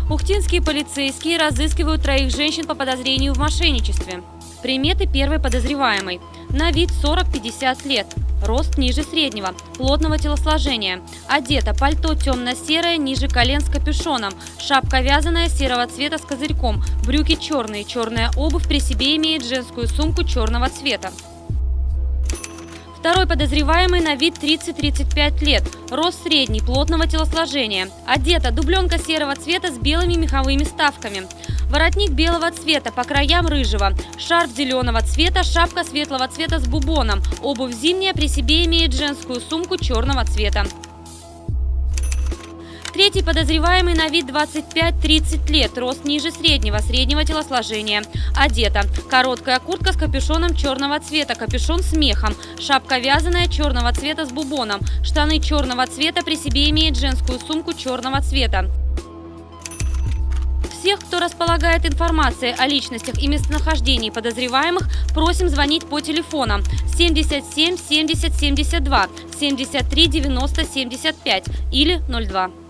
Ухтинские полицейские разыскивают 3 женщин по подозрению в мошенничестве. Приметы первой подозреваемой. На вид 40-50 лет. Рост ниже среднего. Плотного телосложения. Одета пальто темно-серое, ниже колен с капюшоном. Шапка вязаная серого цвета с козырьком. Брюки черные. Черная обувь, при себе имеет женскую сумку черного цвета. Второй подозреваемый на вид 30-35 лет. Рост средний, плотного телосложения. Одета дубленка серого цвета с белыми меховыми вставками. Воротник белого цвета, по краям рыжего. Шарф зеленого цвета, шапка светлого цвета с бубоном. Обувь зимняя, при себе имеет женскую сумку черного цвета. Третий подозреваемый на вид 25-30 лет, рост ниже среднего, среднего телосложения. Одета короткая куртка с капюшоном черного цвета, капюшон с мехом, шапка вязаная черного цвета с бубоном, штаны черного цвета, при себе имеет женскую сумку черного цвета. Всех, кто располагает информацией о личностях и местонахождении подозреваемых, просим звонить по телефонам 77 70 72 73 90 75 или 02.